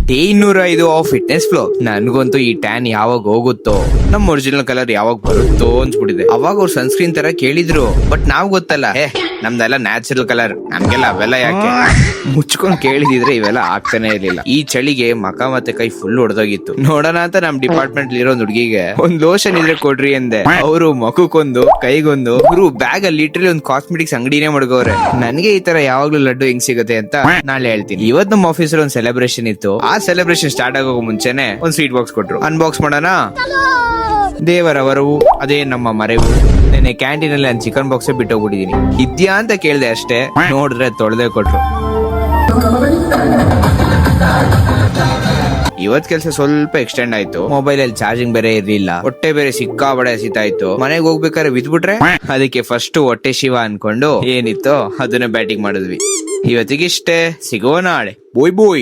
Day 205 fitness flow. ನನ್ಗಂತೂ ಈ tan ಯಾವಾಗ ಹೋಗುತ್ತೋ, ನಮ್ ಒರಿಜಿನಲ್ ಕಲರ್ ಯಾವಾಗ ಬರುತ್ತೋ ಅನ್ಸ್ಬಿಟ್ಟಿದೆ. ಅವಾಗ ಅವ್ರು ಸನ್ಸ್ಕ್ರೀನ್ ತರ ಕೇಳಿದ್ರು, ಬಟ್ ನಾವ್ ಗೊತ್ತಲ್ಲ, ನಮ್ದೆಲ್ಲ ನ್ಯಾಚುರಲ್ ಕಲರ್, ನಮ್ಗೆಲ್ಲ ಅವೆಲ್ಲ ಯಾಕೆ. ಮುಚ್ಕೊಂಡ್ ಕೇಳಿದಿದ್ರೆ ಇವೆಲ್ಲ ಆಗ್ತಾನೆ ಇರ್ಲಿಲ್ಲ. ಈ ಚಳಿಗೆ ಮಕ ಮತ್ತೆ ಕೈ ಫುಲ್ ಹೊಡೆದೋಗಿತ್ತು. ನೋಡೋಣ ಅಂತ ನಮ್ ಡಿಪಾರ್ಟ್ಮೆಂಟ್ ಇರೋ ಹುಡುಗಿಗೆ ಒಂದ್ ಲೋಷನ್ ಇದ್ರೆ ಕೊಡ್ರಿ ಎಂದೆ. ಅವರು ಮಖಕ್ಕೊಂದು ಕೈಗೊಂದು, ಇವ್ರು ಬ್ಯಾಗ್ ಅಲ್ಲಿ ಲಿಟ್ರಲಿ ಒಂದು ಕಾಸ್ಮೆಟಿಕ್ಸ್ ಅಂಗಡಿನೇ ಮಡ್ಗವ್ರೆ. ನನ್ಗೆ ಈ ತರ ಯಾವಾಗ್ಲೂ ಲಡ್ಡು ಹೆಂಗ್ ಸಿಗುತ್ತೆ ಅಂತ ನಾಳೆ ಹೇಳ್ತೀನಿ. ಇವತ್ತು ನಮ್ಮ ಆಫೀಸ್ ಒಂದು ಸೆಲೆಬ್ರೇಷನ್ ಇತ್ತು. ಆ ಸೆಲೆಬ್ರೇಷನ್ ಸ್ಟಾರ್ಟ್ ಆಗೋ ಮುಂಚೆನೆ ಒಂದ್ ಸ್ವೀಟ್ ಬಾಕ್ಸ್ ಕೊಟ್ರು. ಅನ್ಬಾಕ್ಸ್ ಮಾಡೋಣ. ದೇವರ ವರವು ಅದೇ ನಮ್ಮ ಮರೆವು. ನೆನ್ನೆ ಕ್ಯಾಂಟೀನ್ ಅಲ್ಲಿ ನಾನು ಚಿಕನ್ ಬಾಕ್ಸ್ ಬಿಟ್ಟೋಗ್ಬಿಟ್ಟಿದೀನಿ. ಇದ್ಯಾ ಅಂತ ಕೇಳ್ದೆ ಅಷ್ಟೇ, ನೋಡಿದ್ರೆ ತೊಳೆದೇ ಕೊಟ್ರು. ಇವತ್ ಕೆಲ್ಸ ಸ್ವಲ್ಪ ಎಕ್ಸ್ಟೆಂಡ್ ಆಯ್ತು. ಮೊಬೈಲ್ ಅಲ್ಲಿ ಚಾರ್ಜಿಂಗ್ ಬೇರೆ ಇರ್ಲಿಲ್ಲ, ಹೊಟ್ಟೆ ಬೇರೆ ಸಿಕ್ಕಾಬಡೆ ಹಸಿತಾಯ್ತು. ಮನೆಗೆ ಹೋಗ್ಬೇಕಾದ್ರೆ ಬಿದ್ಬಿಟ್ರೆ, ಅದಕ್ಕೆ ಫಸ್ಟ್ ಹೊಟ್ಟೆ ಶಿವ ಅನ್ಕೊಂಡು ಏನಿತ್ತೋ ಅದನ್ನ ಬ್ಯಾಟಿಂಗ್ ಮಾಡಿದ್ವಿ. ಇವತ್ತಿಗಿಷ್ಟೇ, ಸಿಗೋ ನಾಳೆ. ಬೋಯ್ ಬೋಯ್.